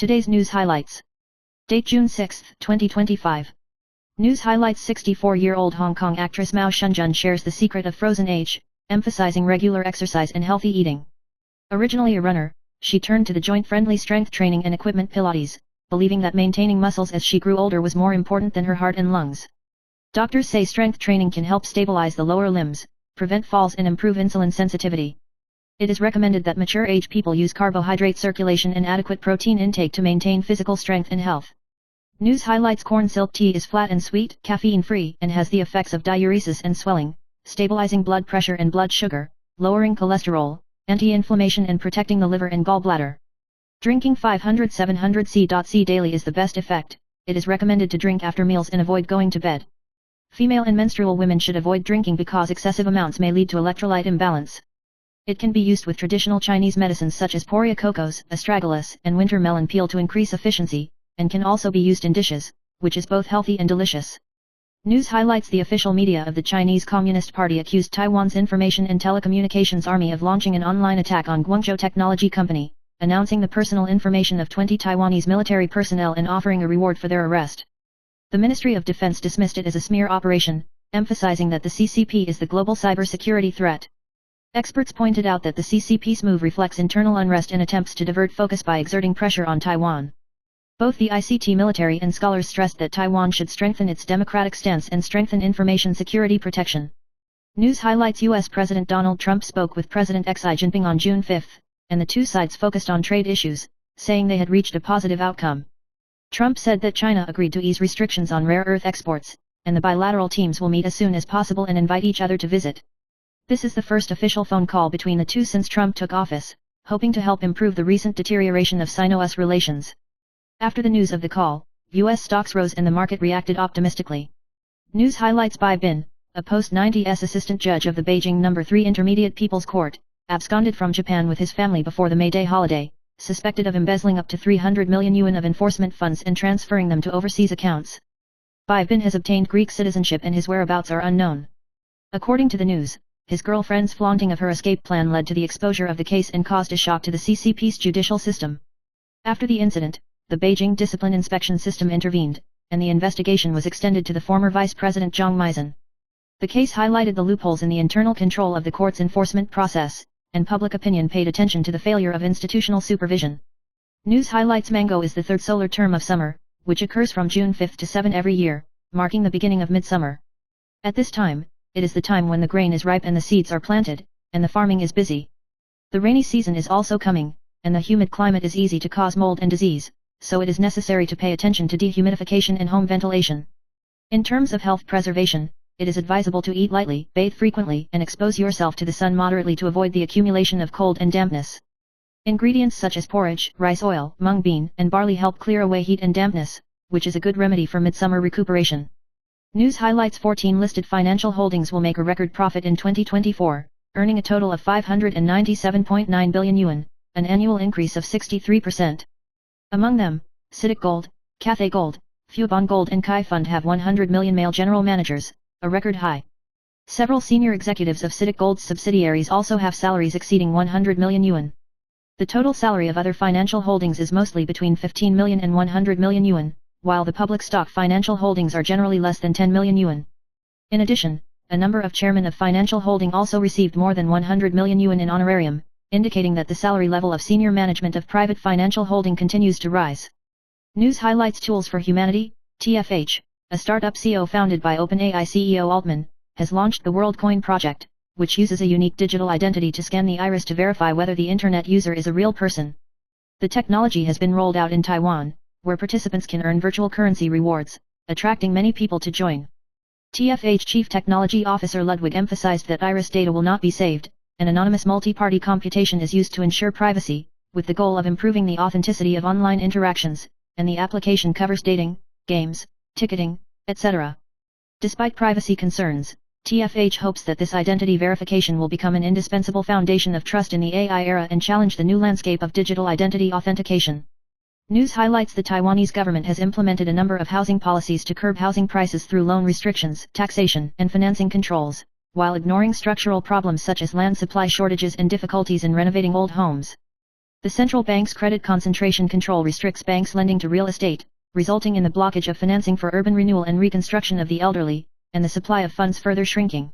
Today's news highlights. Date June 6, 2025. News highlights: 64-year-old Hong Kong actress Mao Shunjun shares the secret of frozen age, emphasizing regular exercise and healthy eating. Originally a runner, she turned to the joint-friendly strength training and equipment Pilates, believing that maintaining muscles as she grew older was more important than her heart and lungs. Doctors say strength training can help stabilize the lower limbs, prevent falls and improve insulin sensitivity. It is recommended that mature-age people use carbohydrate circulation and adequate protein intake to maintain physical strength and health. News highlights: corn silk tea is flat and sweet, caffeine-free, and has the effects of diuresis and swelling, stabilizing blood pressure and blood sugar, lowering cholesterol, anti-inflammation and protecting the liver and gallbladder. Drinking 500-700 c.c. daily is the best effect. It is recommended to drink after meals and avoid going to bed. Female and menstrual women should avoid drinking because excessive amounts may lead to electrolyte imbalance. It can be used with traditional Chinese medicines such as Poria cocos, astragalus, and winter melon peel to increase efficiency, and can also be used in dishes, which is both healthy and delicious. News highlights: the official media of the Chinese Communist Party accused Taiwan's Information and Telecommunications Army of launching an online attack on Guangzhou Technology Company, announcing the personal information of 20 Taiwanese military personnel and offering a reward for their arrest. The Ministry of Defense dismissed it as a smear operation, emphasizing that the CCP is the global cybersecurity threat. Experts pointed out that the CCP's move reflects internal unrest and attempts to divert focus by exerting pressure on Taiwan. Both the ICT military and scholars stressed that Taiwan should strengthen its democratic stance and strengthen information security protection. News highlights: U.S. President Donald Trump spoke with President Xi Jinping on June 5, and the two sides focused on trade issues, saying they had reached a positive outcome. Trump said that China agreed to ease restrictions on rare earth exports, and the bilateral teams will meet as soon as possible and invite each other to visit. This is the first official phone call between the two since Trump took office, hoping to help improve the recent deterioration of Sino-US relations. After the news of the call, U.S. stocks rose and the market reacted optimistically. News highlights: Bai Bin, a post-90s assistant judge of the Beijing No. 3 Intermediate People's Court, absconded from Japan with his family before the May Day holiday, suspected of embezzling up to 300 million yuan of enforcement funds and transferring them to overseas accounts. Bai Bin has obtained Greek citizenship and his whereabouts are unknown. According to the news, his girlfriend's flaunting of her escape plan led to the exposure of the case and caused a shock to the CCP's judicial system. After the incident, the Beijing Discipline Inspection System intervened, and the investigation was extended to the former Vice President Zhang Meizhen. The case highlighted the loopholes in the internal control of the court's enforcement process, and public opinion paid attention to the failure of institutional supervision. News highlights: Mango is the third solar term of summer, which occurs from June 5 to 7 every year, marking the beginning of midsummer. At this time, it is the time when the grain is ripe and the seeds are planted, and the farming is busy. The rainy season is also coming, and the humid climate is easy to cause mold and disease, so it is necessary to pay attention to dehumidification and home ventilation. In terms of health preservation, it is advisable to eat lightly, bathe frequently, and expose yourself to the sun moderately to avoid the accumulation of cold and dampness. Ingredients such as porridge, rice oil, mung bean, and barley help clear away heat and dampness, which is a good remedy for midsummer recuperation. News highlights: 14 listed financial holdings will make a record profit in 2024, earning a total of 597.9 billion yuan, an annual increase of 63%. Among them, CITIC Gold, Cathay Gold, Fubon Gold and Kai Fund have 100 million male general managers, a record high. Several senior executives of CITIC Gold's subsidiaries also have salaries exceeding 100 million yuan. The total salary of other financial holdings is mostly between 15 million and 100 million yuan, while the public stock financial holdings are generally less than 10 million yuan. In addition, a number of chairmen of financial holding also received more than 100 million yuan in honorarium, indicating that the salary level of senior management of private financial holding continues to rise. News highlights: Tools for Humanity, TFH, a startup CEO founded by OpenAI CEO Altman, has launched the WorldCoin project, which uses a unique digital identity to scan the iris to verify whether the internet user is a real person. The technology has been rolled out in Taiwan, where participants can earn virtual currency rewards, attracting many people to join. TFH Chief Technology Officer Ludwig emphasized that iris data will not be saved, and anonymous multi-party computation is used to ensure privacy, with the goal of improving the authenticity of online interactions, and the application covers dating, games, ticketing, etc. Despite privacy concerns, TFH hopes that this identity verification will become an indispensable foundation of trust in the AI era and challenge the new landscape of digital identity authentication. News highlights: the Taiwanese government has implemented a number of housing policies to curb housing prices through loan restrictions, taxation, and financing controls, while ignoring structural problems such as land supply shortages and difficulties in renovating old homes. The central bank's credit concentration control restricts banks lending to real estate, resulting in the blockage of financing for urban renewal and reconstruction of the elderly, and the supply of funds further shrinking.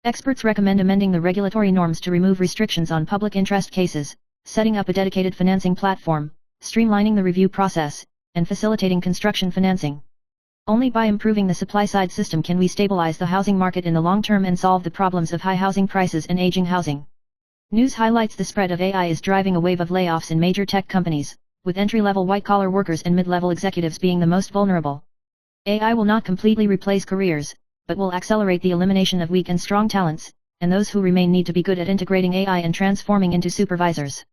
Experts recommend amending the regulatory norms to remove restrictions on public interest cases, setting up a dedicated financing platform, streamlining the review process, and facilitating construction financing. Only by improving the supply-side system can we stabilize the housing market in the long term and solve the problems of high housing prices and aging housing. News highlights the spread of AI is driving a wave of layoffs in major tech companies, with entry-level white-collar workers and mid-level executives being the most vulnerable. AI will not completely replace careers, but will accelerate the elimination of weak and strong talents, and those who remain need to be good at integrating AI and transforming into supervisors.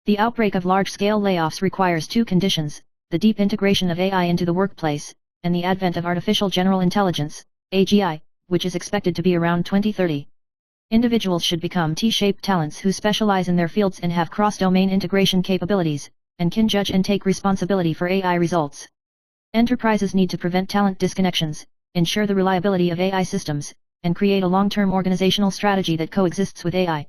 The outbreak of large-scale layoffs requires two conditions: the deep integration of AI into the workplace, and the advent of artificial general intelligence, AGI, which is expected to be around 2030. Individuals should become T-shaped talents who specialize in their fields and have cross-domain integration capabilities, and can judge and take responsibility for AI results. Enterprises need to prevent talent disconnections, ensure the reliability of AI systems, and create a long-term organizational strategy that coexists with AI.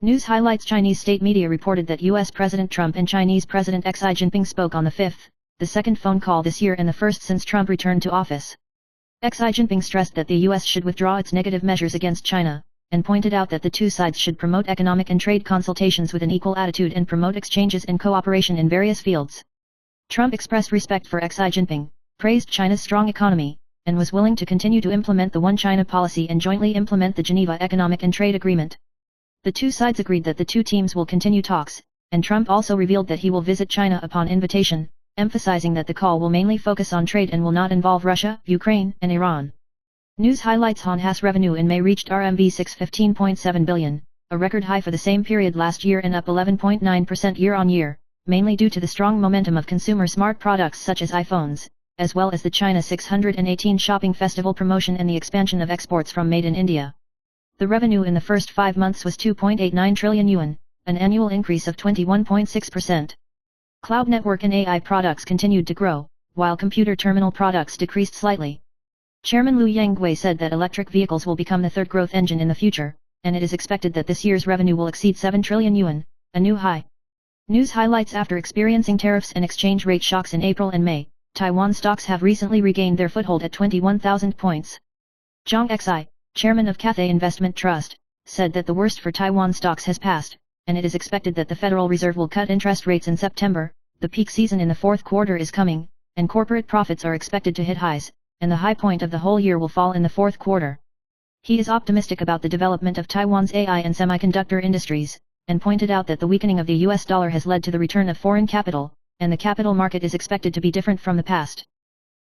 News highlights: Chinese state media reported that US President Trump and Chinese President Xi Jinping spoke on the 5th, the second phone call this year and the first since Trump returned to office. Xi Jinping stressed that the US should withdraw its negative measures against China, and pointed out that the two sides should promote economic and trade consultations with an equal attitude and promote exchanges and cooperation in various fields. Trump expressed respect for Xi Jinping, praised China's strong economy, and was willing to continue to implement the One China policy and jointly implement the Geneva Economic and Trade Agreement. The two sides agreed that the two teams will continue talks, and Trump also revealed that he will visit China upon invitation, emphasizing that the call will mainly focus on trade and will not involve Russia, Ukraine, and Iran. News highlights: Honha's revenue in May reached RMB 615.7 billion, a record high for the same period last year and up 11.9% year-on-year, mainly due to the strong momentum of consumer smart products such as iPhones, as well as the China 618 shopping festival promotion and the expansion of exports from Made in India. The revenue in the first 5 months was 2.89 trillion yuan, an annual increase of 21.6%. Cloud network and AI products continued to grow, while computer terminal products decreased slightly. Chairman Liu Yanggui said that electric vehicles will become the third growth engine in the future, and it is expected that this year's revenue will exceed 7 trillion yuan, a new high. News highlights: after experiencing tariffs and exchange rate shocks in April and May, Taiwan stocks have recently regained their foothold at 21,000 points. Zhang Xi, chairman of Cathay Investment Trust, said that the worst for Taiwan stocks has passed, and it is expected that the Federal Reserve will cut interest rates in September. The peak season in the fourth quarter is coming, and corporate profits are expected to hit highs, and the high point of the whole year will fall in the fourth quarter. He is optimistic about the development of Taiwan's AI and semiconductor industries, and pointed out that the weakening of the US dollar has led to the return of foreign capital, and the capital market is expected to be different from the past.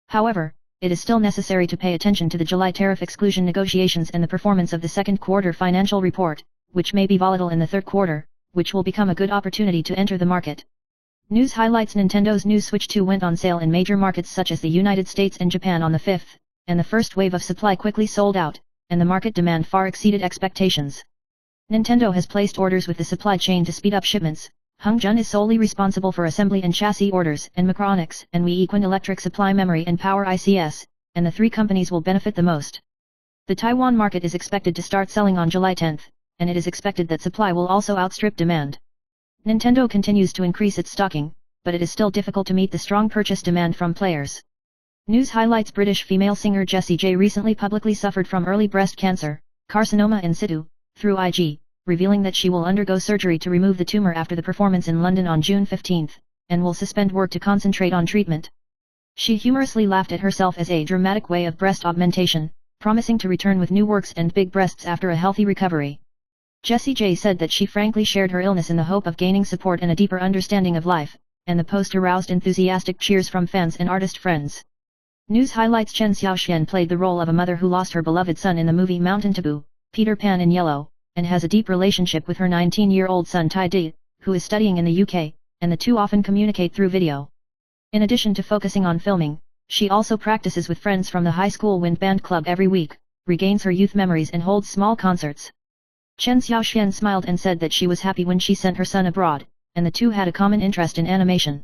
However, it is still necessary to pay attention to the July tariff exclusion negotiations and the performance of the second quarter financial report, which may be volatile in the third quarter, which will become a good opportunity to enter the market. News highlights: Nintendo's new Switch 2 went on sale in major markets such as the United States and Japan on the 5th, and the first wave of supply quickly sold out, and the market demand far exceeded expectations. Nintendo has placed orders with the supply chain to speed up shipments. Hongzhen is solely responsible for assembly and chassis orders, and Micronix and Wii Equin Electric supply memory and power ICs, and the three companies will benefit the most. The Taiwan market is expected to start selling on July 10th, and it is expected that supply will also outstrip demand. Nintendo continues to increase its stocking, but it is still difficult to meet the strong purchase demand from players. News highlights: British female singer Jessie J recently publicly suffered from early breast cancer, carcinoma in situ, through IG, revealing that she will undergo surgery to remove the tumor after the performance in London on June 15, and will suspend work to concentrate on treatment. She humorously laughed at herself as a dramatic way of breast augmentation, promising to return with new works and big breasts after a healthy recovery. Jessie J said that she frankly shared her illness in the hope of gaining support and a deeper understanding of life, and the post aroused enthusiastic cheers from fans and artist friends. News highlights: Chen Xiaoxian played the role of a mother who lost her beloved son in the movie Mountain Taboo, Peter Pan in Yellow, and has a deep relationship with her 19-year-old son Tai Di, who is studying in the UK, and the two often communicate through video. In addition to focusing on filming, she also practices with friends from the high school wind band club every week, regains her youth memories and holds small concerts. Chen Xiaoxian smiled and said that she was happy when she sent her son abroad, and the two had a common interest in animation.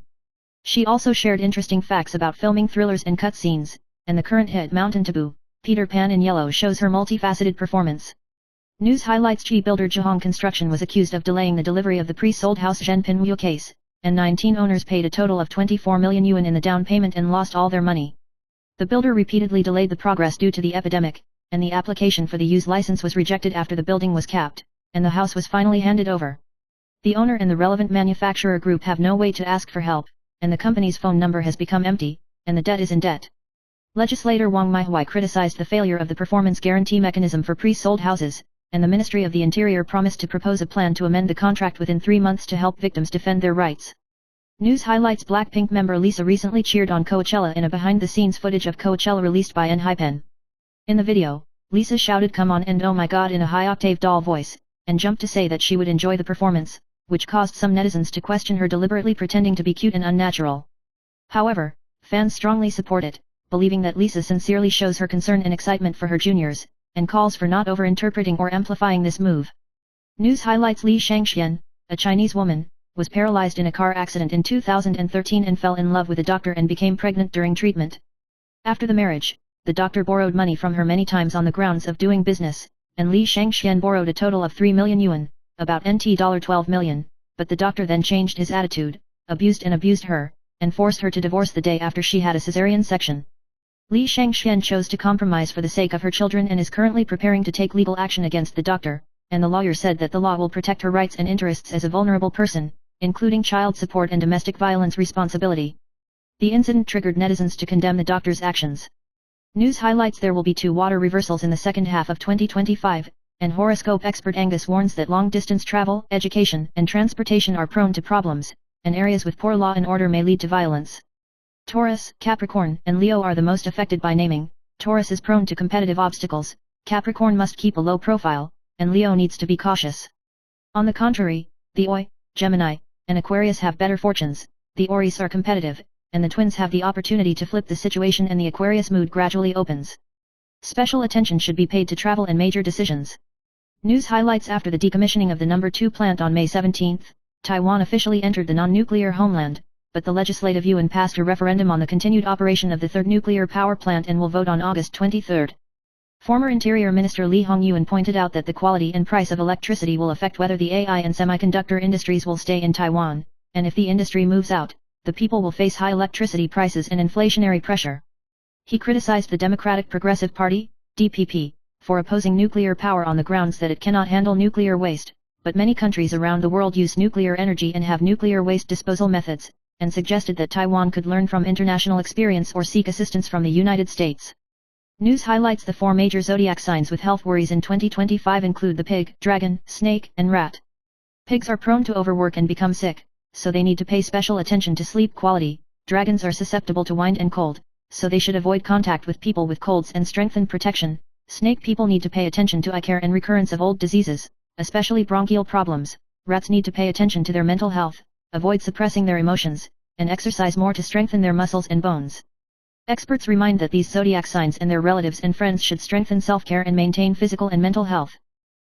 She also shared interesting facts about filming thrillers and cutscenes, and the current hit Mountain Taboo, Peter Pan in Yellow shows her multifaceted performance. News highlights Chi builder Jahong Construction was accused of delaying the delivery of the pre-sold house Zhenpin Wu case, and 19 owners paid a total of 24 million yuan in the down payment and lost all their money. The builder repeatedly delayed the progress due to the epidemic, and the application for the use license was rejected after the building was capped, and the house was finally handed over. The owner and the relevant manufacturer group have no way to ask for help, and the company's phone number has become empty, and the debt is in debt. Legislator Wang Maihui criticized the failure of the performance guarantee mechanism for pre-sold houses, and the Ministry of the Interior promised to propose a plan to amend the contract within 3 months to help victims defend their rights. News highlights Blackpink member Lisa recently cheered on Coachella in a behind-the-scenes footage of Coachella released by ENHYPEN. In the video, Lisa shouted "Come on" and "Oh my god" in a high-octave doll voice, and jumped to say that she would enjoy the performance, which caused some netizens to question her deliberately pretending to be cute and unnatural. However, fans strongly support it, believing that Lisa sincerely shows her concern and excitement for her juniors, and calls for not over-interpreting or amplifying this move. News highlights Li Shangxian, a Chinese woman, was paralyzed in a car accident in 2013 and fell in love with a doctor and became pregnant during treatment. After the marriage, the doctor borrowed money from her many times on the grounds of doing business, and Li Shangxian borrowed a total of 3 million yuan, about $12 million, but the doctor then changed his attitude, abused her, and forced her to divorce the day after she had a cesarean section. Li Shangxian chose to compromise for the sake of her children and is currently preparing to take legal action against the doctor, and the lawyer said that the law will protect her rights and interests as a vulnerable person, including child support and domestic violence responsibility. The incident triggered netizens to condemn the doctor's actions. News highlights there will be 2 water reversals in the second half of 2025, and horoscope expert Angus warns that long-distance travel, education, and transportation are prone to problems, and areas with poor law and order may lead to violence. Taurus, Capricorn, and Leo are the most affected by naming. Taurus is prone to competitive obstacles, Capricorn must keep a low profile, and Leo needs to be cautious. On the contrary, the Oi, Gemini, and Aquarius have better fortunes. The Auries are competitive, and the twins have the opportunity to flip the situation and the Aquarius mood gradually opens. Special attention should be paid to travel and major decisions. News highlights after the decommissioning of the No. 2 plant on May 17, Taiwan officially entered the non-nuclear homeland, but the Legislative Yuan passed a referendum on the continued operation of the 3rd nuclear power plant and will vote on August 23. Former Interior Minister Li Hongyuan pointed out that the quality and price of electricity will affect whether the AI and semiconductor industries will stay in Taiwan, and if the industry moves out, the people will face high electricity prices and inflationary pressure. He criticized the Democratic Progressive Party, DPP, for opposing nuclear power on the grounds that it cannot handle nuclear waste, but many countries around the world use nuclear energy and have nuclear waste disposal methods, and suggested that Taiwan could learn from international experience or seek assistance from the United States. News highlights the 4 major zodiac signs with health worries in 2025 include the pig, dragon, snake, and rat. Pigs are prone to overwork and become sick, so they need to pay special attention to sleep quality. Dragons are susceptible to wind and cold, so they should avoid contact with people with colds and strengthen protection. Snake people need to pay attention to eye care and recurrence of old diseases, especially bronchial problems. Rats need to pay attention to their mental health, avoid suppressing their emotions, and exercise more to strengthen their muscles and bones. Experts remind that these zodiac signs and their relatives and friends should strengthen self-care and maintain physical and mental health.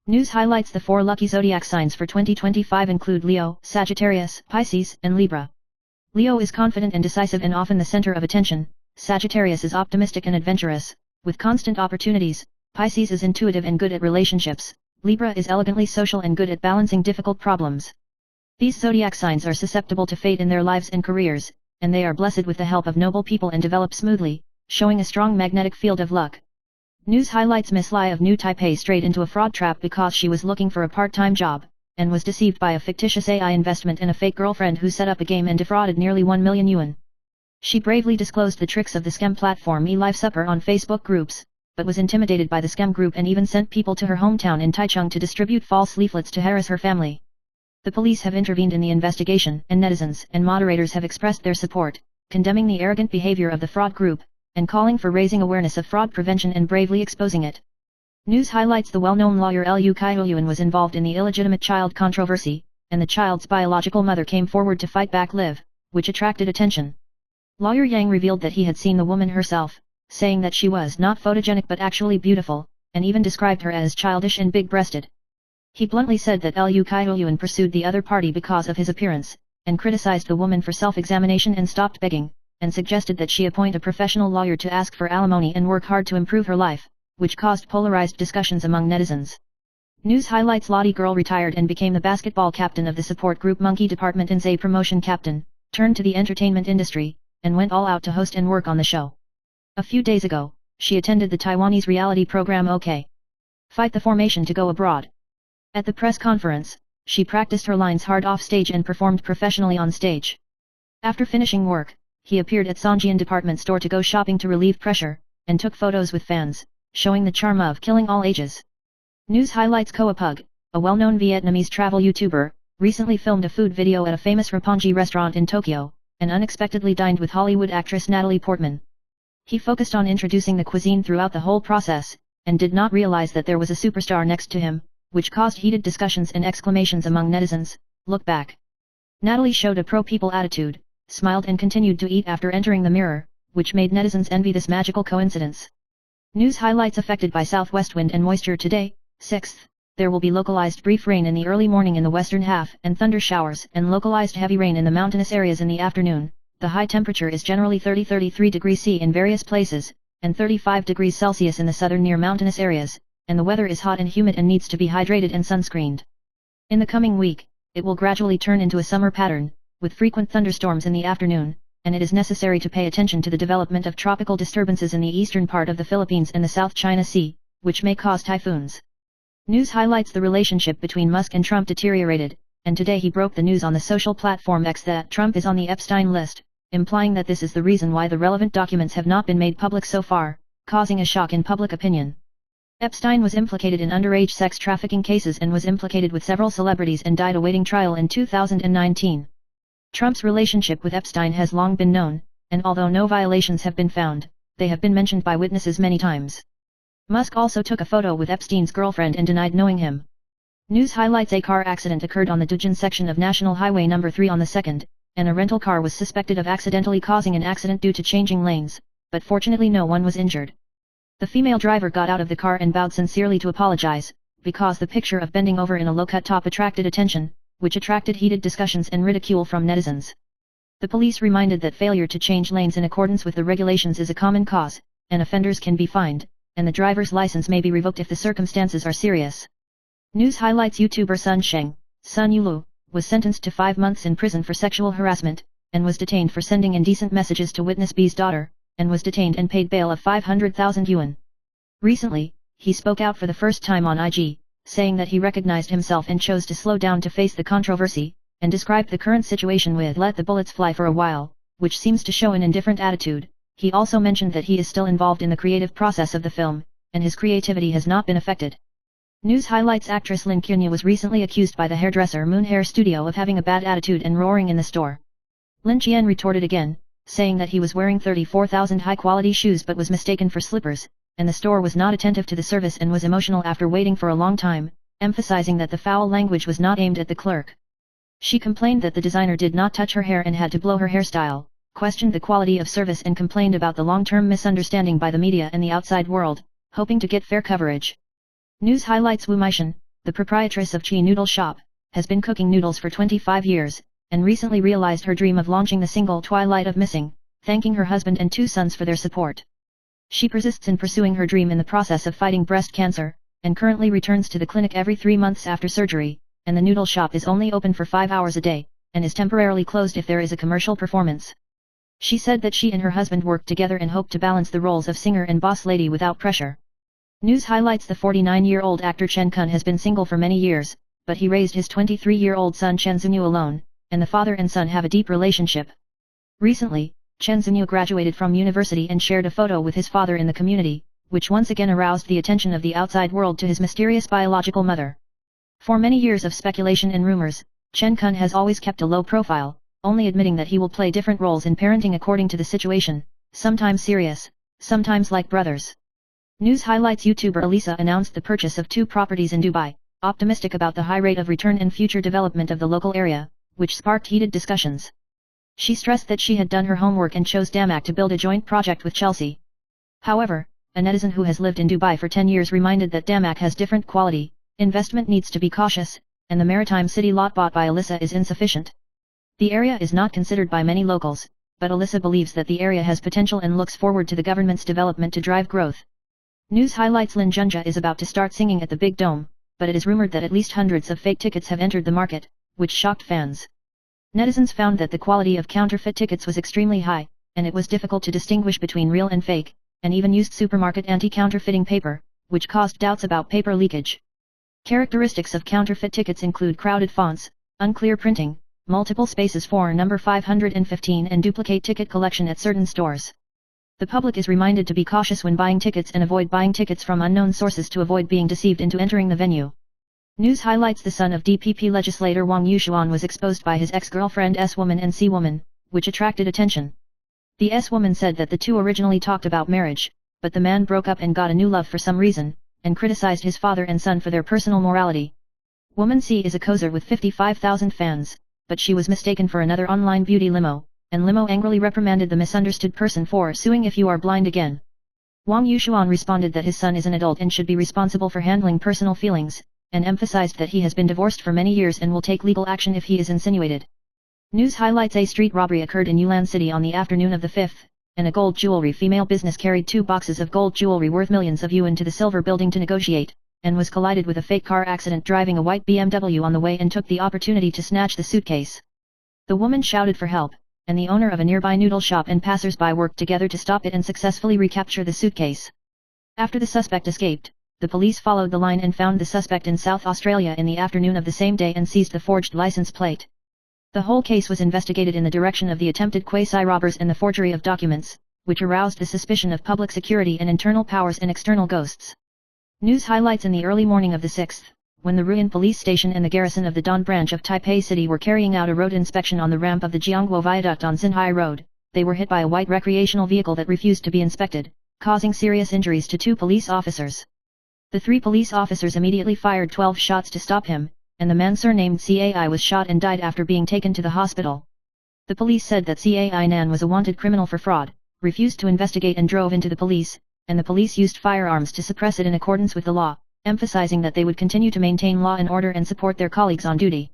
News highlights the 4 lucky zodiac signs for 2025 include Leo, Sagittarius, Pisces, and Libra. Leo is confident and decisive and often the center of attention. Sagittarius is optimistic and adventurous, with constant opportunities. Pisces is intuitive and good at relationships. Libra is elegantly social and good at balancing difficult problems. These zodiac signs are susceptible to fate in their lives and careers, and they are blessed with the help of noble people and develop smoothly, showing a strong magnetic field of luck. News highlights Miss Lai of New Taipei strayed into a fraud trap because she was looking for a part-time job, and was deceived by a fictitious AI investment and a fake girlfriend who set up a game and defrauded nearly 1 million yuan. She bravely disclosed the tricks of the scam platform eLive Supper on Facebook groups, but was intimidated by the scam group and even sent people to her hometown in Taichung to distribute false leaflets to harass her family. The police have intervened in the investigation, and netizens and moderators have expressed their support, condemning the arrogant behavior of the fraud group, and calling for raising awareness of fraud prevention and bravely exposing it. News highlights the well-known lawyer Liu Kaiyuan was involved in the illegitimate child controversy, and the child's biological mother came forward to fight back Liv, which attracted attention. Lawyer Yang revealed that he had seen the woman herself, saying that she was not photogenic but actually beautiful, and even described her as childish and big-breasted. He bluntly said that Liu Kaiyuan pursued the other party because of his appearance, and criticized the woman for self-examination and stopped begging, and suggested that she appoint a professional lawyer to ask for alimony and work hard to improve her life, which caused polarized discussions among netizens. News highlights: Lottie girl retired and became the basketball captain of the support group Monkey Department and a promotion captain, turned to the entertainment industry, and went all out to host and work on the show. A few days ago, she attended the Taiwanese reality program OK! Fight the Formation to go abroad. At the press conference, she practiced her lines hard off stage and performed professionally on stage. After finishing work, he appeared at Songjian department store to go shopping to relieve pressure, and took photos with fans, showing the charm of killing all ages. News highlights: Koa Pug, a well-known Vietnamese travel YouTuber, recently filmed a food video at a famous Roppongi restaurant in Tokyo, and unexpectedly dined with Hollywood actress Natalie Portman. He focused on introducing the cuisine throughout the whole process, and did not realize that there was a superstar next to him, which caused heated discussions and exclamations among netizens. Look back. Natalie showed a pro-people attitude, smiled and continued to eat after entering the mirror, which made netizens envy this magical coincidence. News highlights: affected by southwest wind and moisture today, 6th, there will be localized brief rain in the early morning in the western half and thunder showers and localized heavy rain in the mountainous areas in the afternoon. The high temperature is generally 30-33 degrees C in various places, and 35 degrees Celsius in the southern near mountainous areas, and the weather is hot and humid and needs to be hydrated and sunscreened. In the coming week, it will gradually turn into a summer pattern, with frequent thunderstorms in the afternoon, and it is necessary to pay attention to the development of tropical disturbances in the eastern part of the Philippines and the South China Sea, which may cause typhoons. News highlights: the relationship between Musk and Trump deteriorated, and today he broke the news on the social platform X that Trump is on the Epstein list, implying that this is the reason why the relevant documents have not been made public so far, causing a shock in public opinion. Epstein was implicated in underage sex trafficking cases and was implicated with several celebrities and died awaiting trial in 2019. Trump's relationship with Epstein has long been known, and although no violations have been found, they have been mentioned by witnesses many times. Musk also took a photo with Epstein's girlfriend and denied knowing him. News highlights: a car accident occurred on the Dujin section of National Highway No. 3 on the 2nd, and a rental car was suspected of accidentally causing an accident due to changing lanes, but fortunately no one was injured. The female driver got out of the car and bowed sincerely to apologize, because the picture of bending over in a low-cut top attracted attention, which attracted heated discussions and ridicule from netizens. The police reminded that failure to change lanes in accordance with the regulations is a common cause, and offenders can be fined, and the driver's license may be revoked if the circumstances are serious. News highlights: YouTuber Sun Sheng, Sun Yulu, was sentenced to 5 months in prison for sexual harassment, and was detained for sending indecent messages to witness B's daughter, and was detained and paid bail of 500,000 yuan. Recently, he spoke out for the first time on IG, saying that he recognized himself and chose to slow down to face the controversy, and described the current situation with "let the bullets fly for a while," which seems to show an indifferent attitude. He also mentioned that he is still involved in the creative process of the film, and his creativity has not been affected. News highlights: actress Lin Kunya was recently accused by the hairdresser Moon Hair Studio of having a bad attitude and roaring in the store. Lin Qian retorted again, saying that he was wearing 34,000 high-quality shoes but was mistaken for slippers, and the store was not attentive to the service and was emotional after waiting for a long time, emphasizing that the foul language was not aimed at the clerk. She complained that the designer did not touch her hair and had to blow her hairstyle, questioned the quality of service and complained about the long-term misunderstanding by the media and the outside world, hoping to get fair coverage. News highlights: Wu Meishan, the proprietress of Chi Noodle Shop, has been cooking noodles for 25 years, and recently realized her dream of launching the single Twilight of Missing, thanking her husband and 2 sons for their support. She persists in pursuing her dream in the process of fighting breast cancer, and currently returns to the clinic every 3 months after surgery, and the noodle shop is only open for 5 hours a day, and is temporarily closed if there is a commercial performance. She said that she and her husband worked together and hoped to balance the roles of singer and boss lady without pressure. News highlights: the 49-year-old actor Chen Kun has been single for many years, but he raised his 23-year-old son Chen Zhenyu alone, and the father and son have a deep relationship. Recently, Chen Zhenyu graduated from university and shared a photo with his father in the community, which once again aroused the attention of the outside world to his mysterious biological mother. For many years of speculation and rumors, Chen Kun has always kept a low profile, only admitting that he will play different roles in parenting according to the situation, sometimes serious, sometimes like brothers. News highlights: YouTuber Elisa announced the purchase of 2 properties in Dubai, optimistic about the high rate of return and future development of the local area, which sparked heated discussions. She stressed that she had done her homework and chose Damac to build a joint project with Chelsea. However, a netizen who has lived in Dubai for 10 years reminded that Damac has different quality, investment needs to be cautious, and the maritime city lot bought by Elisa is insufficient. The area is not considered by many locals, but Elisa believes that the area has potential and looks forward to the government's development to drive growth. News highlights: Lin Junja is about to start singing at the Big Dome, but it is rumored that at least hundreds of fake tickets have entered the market, which shocked fans. Netizens found that the quality of counterfeit tickets was extremely high, and it was difficult to distinguish between real and fake, and even used supermarket anti-counterfeiting paper, which caused doubts about paper leakage. Characteristics of counterfeit tickets include crowded fonts, unclear printing, multiple spaces for number 515 and duplicate ticket collection at certain stores. The public is reminded to be cautious when buying tickets and avoid buying tickets from unknown sources to avoid being deceived into entering the venue. News highlights: the son of DPP legislator Wang Yushuan was exposed by his ex-girlfriend S-woman and C-woman, which attracted attention. The S-woman said that the two originally talked about marriage, but the man broke up and got a new love for some reason, and criticized his father and son for their personal morality. Woman C is a cozer with 55,000 fans, but she was mistaken for another online beauty limo, and limo angrily reprimanded the misunderstood person for suing if you are blind again. Wang Yushuan responded that his son is an adult and should be responsible for handling personal feelings, and emphasized that he has been divorced for many years and will take legal action if he is insinuated. News highlights: a street robbery occurred in Yulan City on the afternoon of the 5th, and a gold jewelry female business carried 2 boxes of gold jewelry worth millions of yuan to the silver building to negotiate, and was collided with a fake car accident driving a white BMW on the way and took the opportunity to snatch the suitcase. The woman shouted for help, and the owner of a nearby noodle shop and passers-by worked together to stop it and successfully recapture the suitcase. After the suspect escaped, the police followed the line and found the suspect in South Australia in the afternoon of the same day and seized the forged license plate. The whole case was investigated in the direction of the attempted quasi-robbers and the forgery of documents, which aroused the suspicion of public security and internal powers and external ghosts. News highlights: in the early morning of the 6th, when the Ruyan police station and the garrison of the Don branch of Taipei City were carrying out a road inspection on the ramp of the Jiangguo Viaduct on Xinhai Road, they were hit by a white recreational vehicle that refused to be inspected, causing serious injuries to 2 police officers. The 3 police officers immediately fired 12 shots to stop him, and the man surnamed Cai was shot and died after being taken to the hospital. The police said that Cai Nan was a wanted criminal for fraud, refused to investigate and drove into the police, and the police used firearms to suppress it in accordance with the law, emphasizing that they would continue to maintain law and order and support their colleagues on duty.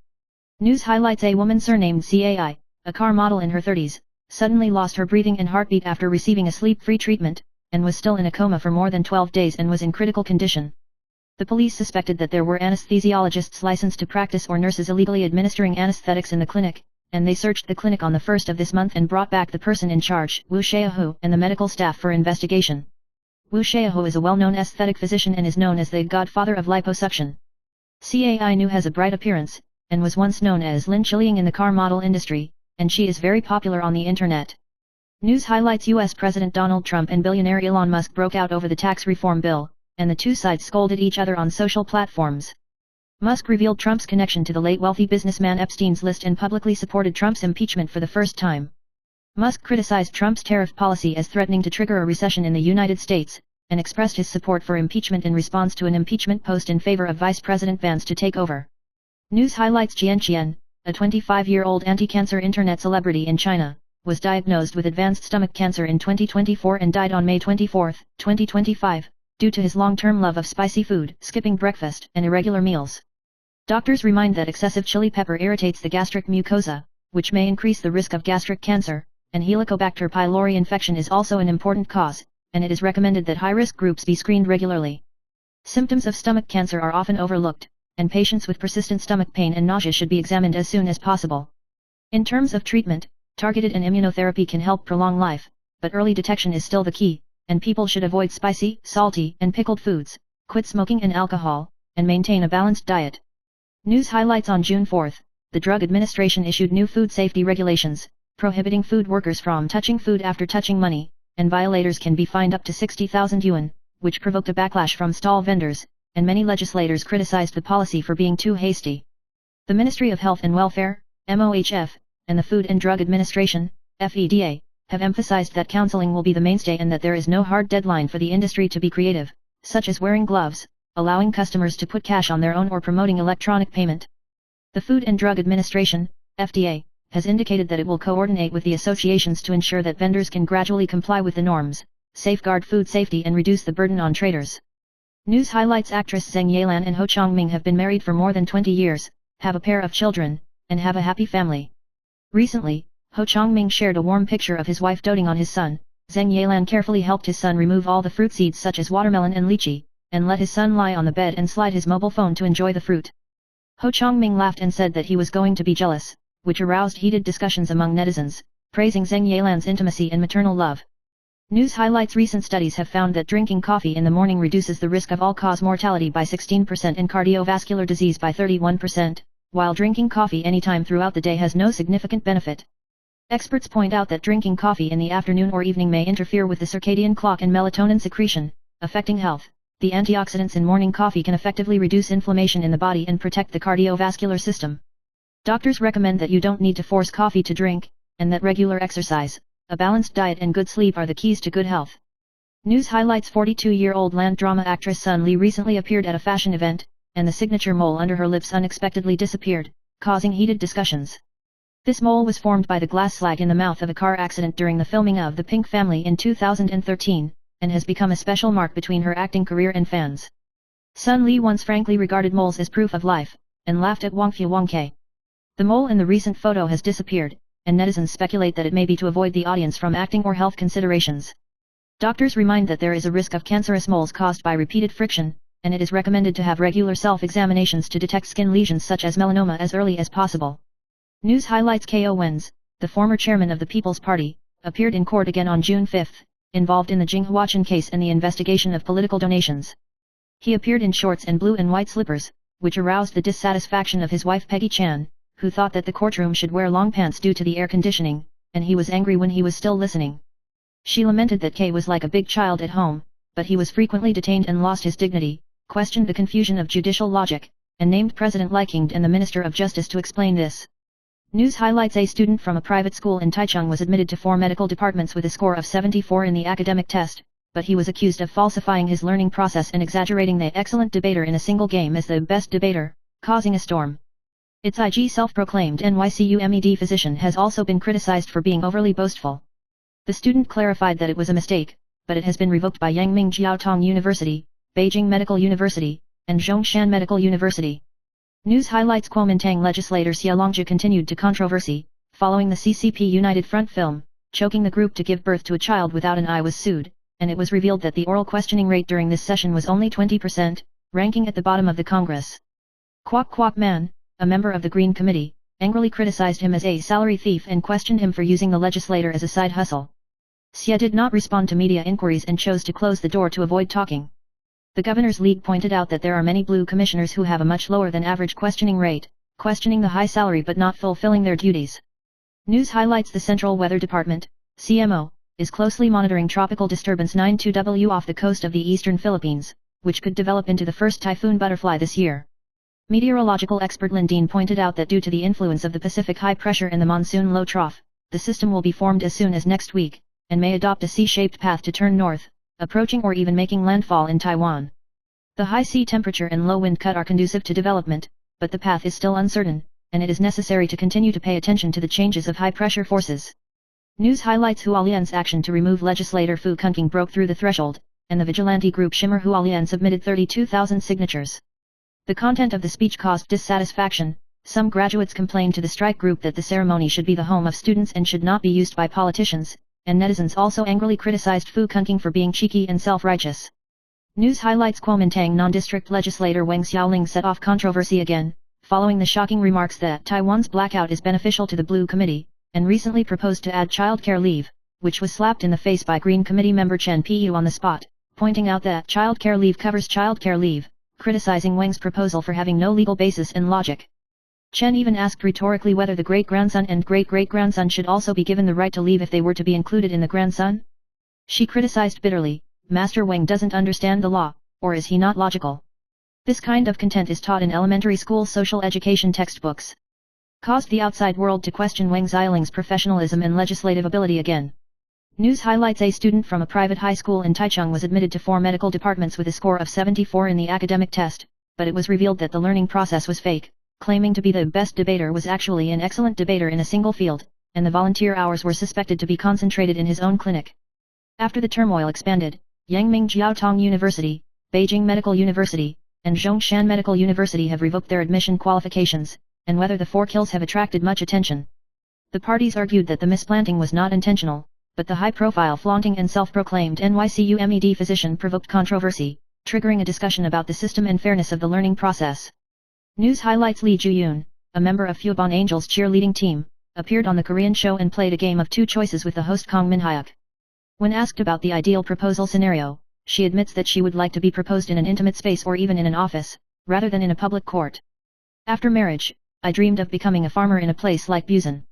News highlights: a woman surnamed Cai, a car model in her 30s, suddenly lost her breathing and heartbeat after receiving a sleep-free treatment, and was still in a coma for more than 12 days and was in critical condition. The police suspected that there were anesthesiologists licensed to practice or nurses illegally administering anesthetics in the clinic, and they searched the clinic on the 1st of this month and brought back the person in charge, Wu Xiaohu, and the medical staff for investigation. Wu Xiaohu is a well-known aesthetic physician and is known as the godfather of liposuction. Cai Nu has a bright appearance, and was once known as Lin Chiliang in the car model industry, and she is very popular on the internet. News highlights: US President Donald Trump and billionaire Elon Musk broke out over the tax reform bill, and the two sides scolded each other on social platforms. Musk revealed Trump's connection to the late wealthy businessman Epstein's list and publicly supported Trump's impeachment for the first time. Musk criticized Trump's tariff policy as threatening to trigger a recession in the United States, and expressed his support for impeachment in response to an impeachment post in favor of Vice President Vance to take over. News highlights: Jian Qian, a 25-year-old anti-cancer internet celebrity in China, was diagnosed with advanced stomach cancer in 2024 and died on May 24, 2025. Due to his long-term love of spicy food, skipping breakfast, and irregular meals. Doctors remind that excessive chili pepper irritates the gastric mucosa, which may increase the risk of gastric cancer, and Helicobacter pylori infection is also an important cause, and it is recommended that high-risk groups be screened regularly. Symptoms of stomach cancer are often overlooked, and patients with persistent stomach pain and nausea should be examined as soon as possible. In terms of treatment, targeted and immunotherapy can help prolong life, but early detection is still the key, and people should avoid spicy, salty, and pickled foods, quit smoking and alcohol, and maintain a balanced diet. News highlights: on June 4, the Drug Administration issued new food safety regulations, prohibiting food workers from touching food after touching money, and violators can be fined up to 60,000 yuan, which provoked a backlash from stall vendors, and many legislators criticized the policy for being too hasty. The Ministry of Health and Welfare, MOHF, and the Food and Drug Administration, FDA, have emphasized that counseling will be the mainstay and that there is no hard deadline for the industry to be creative, such as wearing gloves, allowing customers to put cash on their own or promoting electronic payment. The Food and Drug Administration, FDA, has indicated that it will coordinate with the associations to ensure that vendors can gradually comply with the norms, safeguard food safety and reduce the burden on traders. News highlights: actress Zheng Yailan and Ho Changming have been married for more than 20 years, have a pair of children, and have a happy family. Recently, Ho Changming shared a warm picture of his wife doting on his son. Zheng Yailan carefully helped his son remove all the fruit seeds such as watermelon and lychee, and let his son lie on the bed and slide his mobile phone to enjoy the fruit. Ho Chongming laughed and said that he was going to be jealous, which aroused heated discussions among netizens, praising Zheng Yalan's intimacy and maternal love. News highlights: recent studies have found that drinking coffee in the morning reduces the risk of all-cause mortality by 16% and cardiovascular disease by 31%, while drinking coffee anytime throughout the day has no significant benefit. Experts point out that drinking coffee in the afternoon or evening may interfere with the circadian clock and melatonin secretion, affecting health. The antioxidants in morning coffee can effectively reduce inflammation in the body and protect the cardiovascular system. Doctors recommend that you don't need to force coffee to drink, and that regular exercise, a balanced diet and good sleep are the keys to good health. News highlights: 42-year-old land drama actress Sun Li recently appeared at a fashion event, and the signature mole under her lips unexpectedly disappeared, causing heated discussions. This mole was formed by the glass slag in the mouth of a car accident during the filming of The Pink Family in 2013, and has become a special mark between her acting career and fans. Sun Li once frankly regarded moles as proof of life, and laughed at Wangke. The mole in the recent photo has disappeared, and netizens speculate that it may be to avoid the audience from acting or health considerations. Doctors remind that there is a risk of cancerous moles caused by repeated friction, and it is recommended to have regular self-examinations to detect skin lesions such as melanoma as early as possible. News highlights: Ko Wen's, the former chairman of the People's Party, appeared in court again on June 5, involved in the Jinghuachan case and the investigation of political donations. He appeared in shorts and blue and white slippers, which aroused the dissatisfaction of his wife Peggy Chan, who thought that the courtroom should wear long pants due to the air conditioning, and he was angry when he was still listening. She lamented that K was like a big child at home, but he was frequently detained and lost his dignity, questioned the confusion of judicial logic, and named President Lee King and the Minister of Justice to explain this. News highlights: a student from a private school in Taichung was admitted to 4 medical departments with a score of 74 in the academic test, but he was accused of falsifying his learning process and exaggerating the excellent debater in a single game as the best debater, causing a storm. Its IG self-proclaimed NYCUMED physician has also been criticized for being overly boastful. The student clarified that it was a mistake, but it has been revoked by Yangming Jiaotong University, Beijing Medical University, and Zhongshan Medical University. News highlights: Kuomintang legislator Xia Longzhi continued to controversy, following the CCP United Front film, choking the group to give birth to a child without an eye was sued, and it was revealed that the oral questioning rate during this session was only 20%, ranking at the bottom of the Congress. Kwok Kwok Man, a member of the Green Committee, angrily criticized him as a salary thief and questioned him for using the legislator as a side hustle. Xia did not respond to media inquiries and chose to close the door to avoid talking. The Governors League pointed out that there are many blue commissioners who have a much lower than average questioning rate, questioning the high salary but not fulfilling their duties. News highlights: the Central Weather Department, CMO, is closely monitoring tropical disturbance 92W off the coast of the eastern Philippines, which could develop into the first typhoon Butterfly this year. Meteorological expert Lindeen pointed out that due to the influence of the Pacific high pressure and the monsoon low trough, the system will be formed as soon as next week, and may adopt a C-shaped path to turn north, approaching or even making landfall in Taiwan. The high sea temperature and low wind cut are conducive to development, but the path is still uncertain, and it is necessary to continue to pay attention to the changes of high-pressure forces. News highlights: Hualien's action to remove legislator Fu Kunking broke through the threshold, and the vigilante group Shimmer Hualien submitted 32,000 signatures. The content of the speech caused dissatisfaction. Some graduates complained to the strike group that the ceremony should be the home of students and should not be used by politicians, and netizens also angrily criticized Fu Kunking for being cheeky and self-righteous. News highlights: Kuomintang non-district legislator Wang Xiaoling set off controversy again, following the shocking remarks that Taiwan's blackout is beneficial to the Blue Committee, and recently proposed to add childcare leave, which was slapped in the face by Green Committee member Chen Pu on the spot, pointing out that childcare leave covers childcare leave, criticizing Wang's proposal for having no legal basis and logic. Chen even asked rhetorically whether the great-grandson and great-great-grandson should also be given the right to leave if they were to be included in the grandson. She criticized bitterly, Master Wang doesn't understand the law, or is he not logical? This kind of content is taught in elementary school social education textbooks. Caused the outside world to question Wang Xiaoling's professionalism and legislative ability again. News highlights: a student from a private high school in Taichung was admitted to 4 medical departments with a score of 74 in the academic test, but it was revealed that the learning process was fake. Claiming to be the best debater was actually an excellent debater in a single field, and the volunteer hours were suspected to be concentrated in his own clinic. After the turmoil expanded, Yangming Jiaotong University, Beijing Medical University, and Zhongshan Medical University have revoked their admission qualifications, and whether the 4 kills have attracted much attention. The parties argued that the misplanting was not intentional, but the high-profile flaunting and self-proclaimed NYCUMED physician provoked controversy, triggering a discussion about the system and fairness of the learning process. News highlights: Lee Ju-yoon, a member of Hyobon Angels cheerleading team, appeared on the Korean show and played a game of two choices with the host Kang Min-hyuk. When asked about the ideal proposal scenario, she admits that she would like to be proposed in an intimate space or even in an office, rather than in a public court. After marriage, I dreamed of becoming a farmer in a place like Busan.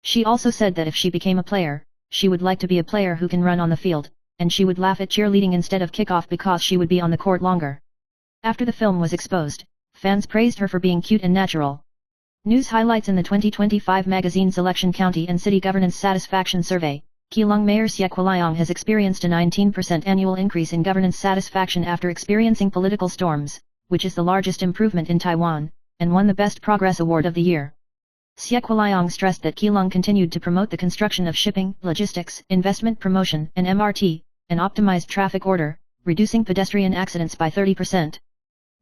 She also said that if she became a player, she would like to be a player who can run on the field, and she would laugh at cheerleading instead of kickoff because she would be on the court longer. After the film was exposed, fans praised her for being cute and natural. News highlights: in the 2025 magazine's Election County and City Governance Satisfaction Survey, Keelung Mayor Siek Hwa-lyong has experienced a 19% annual increase in governance satisfaction after experiencing political storms, which is the largest improvement in Taiwan, and won the Best Progress Award of the year. Siek Hwa-lyong stressed that Keelung continued to promote the construction of shipping, logistics, investment promotion, and MRT, and optimized traffic order, reducing pedestrian accidents by 30%.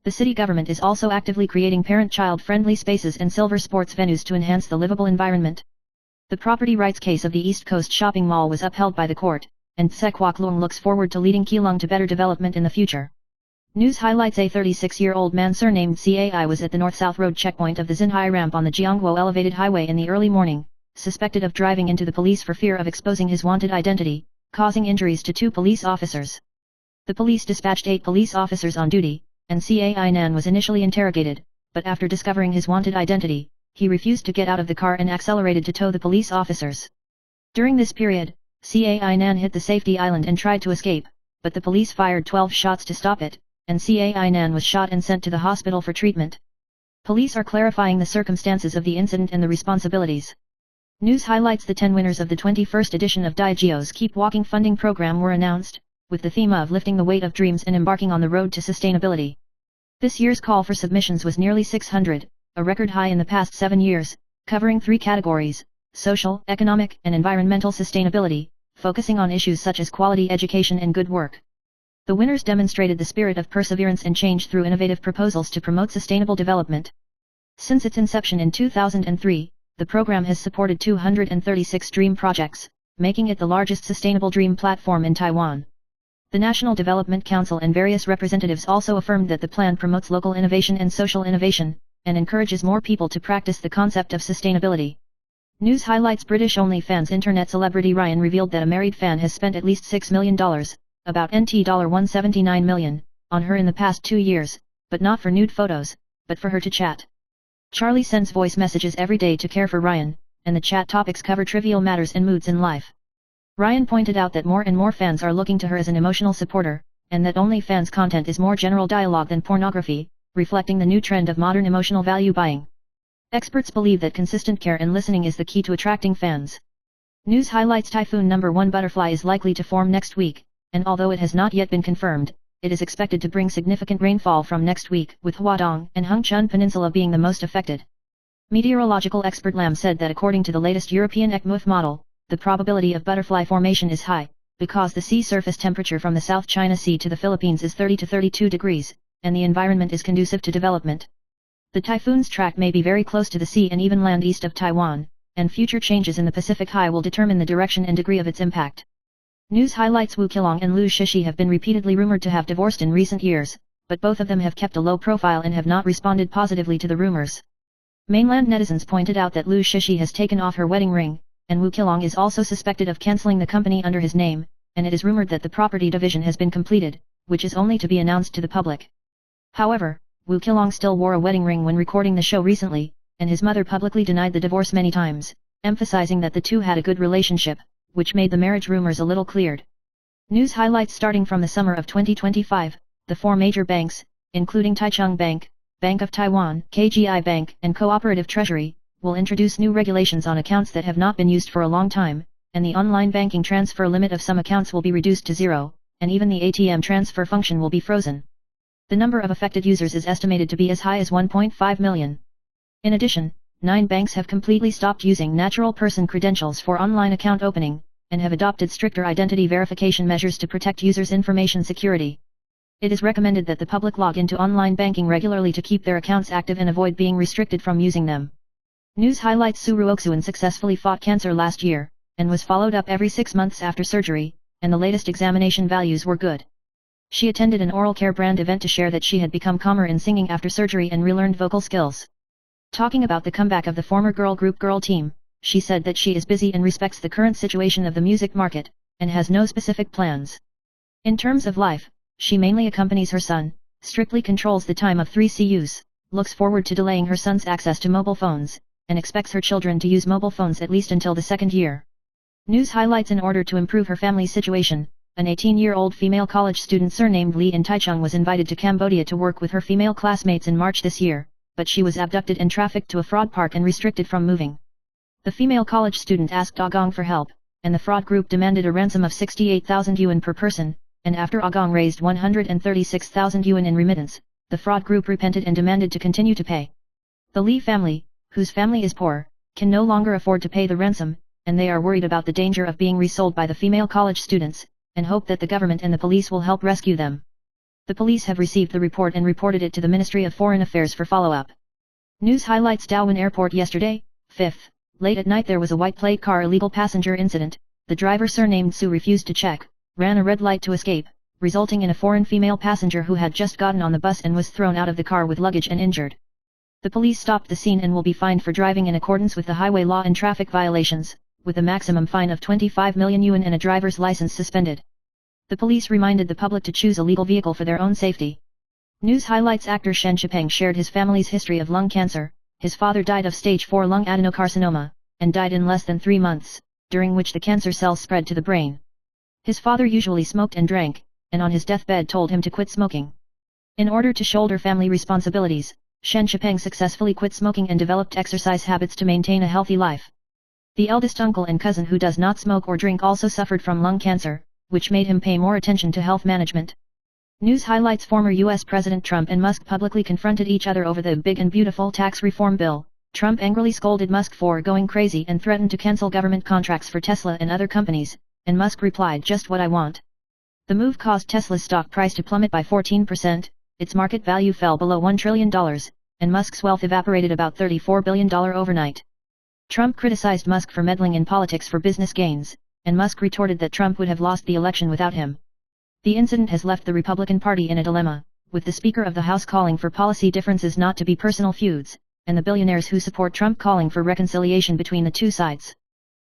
The city government is also actively creating parent-child-friendly spaces and silver sports venues to enhance the livable environment. The property rights case of the East Coast Shopping Mall was upheld by the court, and Siek Hwa-lyong looks forward to leading Keelung to better development in the future. News highlights: a 36-year-old man surnamed Cai was at the North-South Road checkpoint of the Xinhai ramp on the Jiangguo elevated highway in the early morning, suspected of driving into the police for fear of exposing his wanted identity, causing injuries to 2 police officers. The police dispatched 8 police officers on duty, and Cai Nan was initially interrogated, but after discovering his wanted identity, he refused to get out of the car and accelerated to tow the police officers. During this period, Cai Nan hit the safety island and tried to escape, but the police fired 12 shots to stop it, and Cai Nan was shot and sent to the hospital for treatment. Police are clarifying the circumstances of the incident and the responsibilities. News highlights: the 10 winners of the 21st edition of Daijio's Keep Walking funding program were announced, with the theme of lifting the weight of dreams and embarking on the road to sustainability. This year's call for submissions was nearly 600, a record high in the past 7 years, covering 3 categories: social, economic, and environmental sustainability, focusing on issues such as quality education and good work. The winners demonstrated the spirit of perseverance and change through innovative proposals to promote sustainable development. Since its inception in 2003, the program has supported 236 dream projects, making it the largest sustainable dream platform in Taiwan. The National Development Council and various representatives also affirmed that the plan promotes local innovation and social innovation, and encourages more people to practice the concept of sustainability. News highlights: British OnlyFans internet celebrity Ryan revealed that a married fan has spent at least $6 million, about NT $179 million, on her in the past 2 years, but not for nude photos, but for her to chat. Charlie sends voice messages every day to care for Ryan, and the chat topics cover trivial matters and moods in life. Ryan pointed out that more and more fans are looking to her as an emotional supporter, and that OnlyFans content is more general dialogue than pornography, reflecting the new trend of modern emotional value buying. Experts believe that consistent care and listening is the key to attracting fans. News highlights: Typhoon No. 1 Butterfly is likely to form next week, and although it has not yet been confirmed, it is expected to bring significant rainfall from next week, with Huadong and Hengchun Peninsula being the most affected. Meteorological expert Lam said that according to the latest European ECMWF model, the probability of butterfly formation is high, because the sea surface temperature from the South China Sea to the Philippines is 30 to 32 degrees, and the environment is conducive to development. The typhoon's track may be very close to the sea and even land east of Taiwan, and future changes in the Pacific High will determine the direction and degree of its impact. News highlights: Wu Qilong and Liu Shishi have been repeatedly rumored to have divorced in recent years, but both of them have kept a low profile and have not responded positively to the rumors. Mainland netizens pointed out that Liu Shishi has taken off her wedding ring, and Wu Qilong is also suspected of cancelling the company under his name, and it is rumored that the property division has been completed, which is only to be announced to the public. However, Wu Qilong still wore a wedding ring when recording the show recently, and his mother publicly denied the divorce many times, emphasizing that the two had a good relationship, which made the marriage rumors a little cleared. News highlights: starting from the summer of 2025, the 4 major banks, including Taichung Bank, Bank of Taiwan, KGI Bank, and Cooperative Treasury, will introduce new regulations on accounts that have not been used for a long time, and the online banking transfer limit of some accounts will be reduced to 0, and even the ATM transfer function will be frozen. The number of affected users is estimated to be as high as 1.5 million. In addition, 9 banks have completely stopped using natural person credentials for online account opening, and have adopted stricter identity verification measures to protect users' information security. It is recommended that the public log into online banking regularly to keep their accounts active and avoid being restricted from using them. News highlights: Su Ruoksuan successfully fought cancer last year, and was followed up every 6 months after surgery, and the latest examination values were good. She attended an oral care brand event to share that she had become calmer in singing after surgery and relearned vocal skills. Talking about the comeback of the former girl group Girl Team, she said that she is busy and respects the current situation of the music market, and has no specific plans. In terms of life, she mainly accompanies her son, strictly controls the time of 3C use, looks forward to delaying her son's access to mobile phones, and expects her children to use mobile phones at least until the second year. News highlights: in order to improve her family's situation, an 18-year-old female college student surnamed Lee in Taichung was invited to Cambodia to work with her female classmates in March this year, but she was abducted and trafficked to a fraud park and restricted from moving. The female college student asked Agong for help, and the fraud group demanded a ransom of 68,000 yuan per person, and after Agong raised 136,000 yuan in remittance, the fraud group repented and demanded to continue to pay. The Lee family, whose family is poor, can no longer afford to pay the ransom, and they are worried about the danger of being resold by the female college students, and hope that the government and the police will help rescue them. The police have received the report and reported it to the Ministry of Foreign Affairs for follow-up. News highlights: Darwin Airport yesterday, 5th. Late at night there was a white plate car illegal passenger incident. The driver surnamed Su refused to check, ran a red light to escape, resulting in a foreign female passenger who had just gotten on the bus and was thrown out of the car with luggage and injured. The police stopped the scene and will be fined for driving in accordance with the highway law and traffic violations, with a maximum fine of 25 million yuan and a driver's license suspended. The police reminded the public to choose a legal vehicle for their own safety. News highlights: actor Shen Chipeng shared his family's history of lung cancer. His father died of stage 4 lung adenocarcinoma, and died in less than 3 months, during which the cancer cells spread to the brain. His father usually smoked and drank, and on his deathbed told him to quit smoking. In order to shoulder family responsibilities, Shen Chipeng successfully quit smoking and developed exercise habits to maintain a healthy life. The eldest uncle and cousin who does not smoke or drink also suffered from lung cancer, which made him pay more attention to health management. News highlights: former US President Trump and Musk publicly confronted each other over the big and beautiful tax reform bill. Trump angrily scolded Musk for going crazy and threatened to cancel government contracts for Tesla and other companies, and Musk replied, "Just what I want." The move caused Tesla's stock price to plummet by 14%, its market value fell below $1 trillion, and Musk's wealth evaporated about $34 billion overnight. Trump criticized Musk for meddling in politics for business gains, and Musk retorted that Trump would have lost the election without him. The incident has left the Republican Party in a dilemma, with the Speaker of the House calling for policy differences not to be personal feuds, and the billionaires who support Trump calling for reconciliation between the two sides.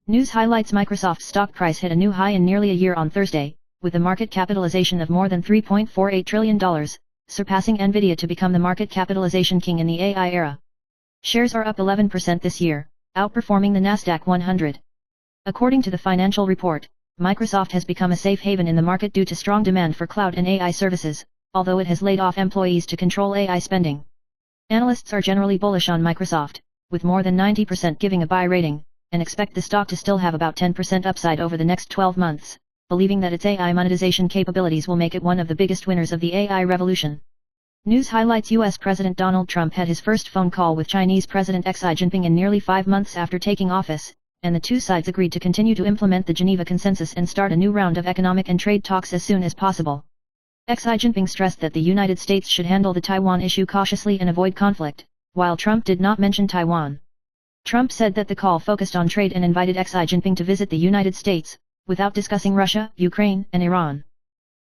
News highlights: Microsoft's stock price hit a new high in nearly a year on Thursday, with a market capitalization of more than $3.48 trillion, surpassing Nvidia to become the market capitalization king in the AI era. Shares are up 11% this year, outperforming the Nasdaq 100. According to the financial report, Microsoft has become a safe haven in the market due to strong demand for cloud and AI services, although it has laid off employees to control AI spending. Analysts are generally bullish on Microsoft, with more than 90% giving a buy rating, and expect the stock to still have about 10% upside over the next 12 months, believing that its AI monetization capabilities will make it one of the biggest winners of the AI revolution. News highlights: US President Donald Trump had his first phone call with Chinese President Xi Jinping in nearly 5 months after taking office, and the two sides agreed to continue to implement the Geneva Consensus and start a new round of economic and trade talks as soon as possible. Xi Jinping stressed that the United States should handle the Taiwan issue cautiously and avoid conflict, while Trump did not mention Taiwan. Trump said that the call focused on trade and invited Xi Jinping to visit the United States, without discussing Russia, Ukraine, and Iran.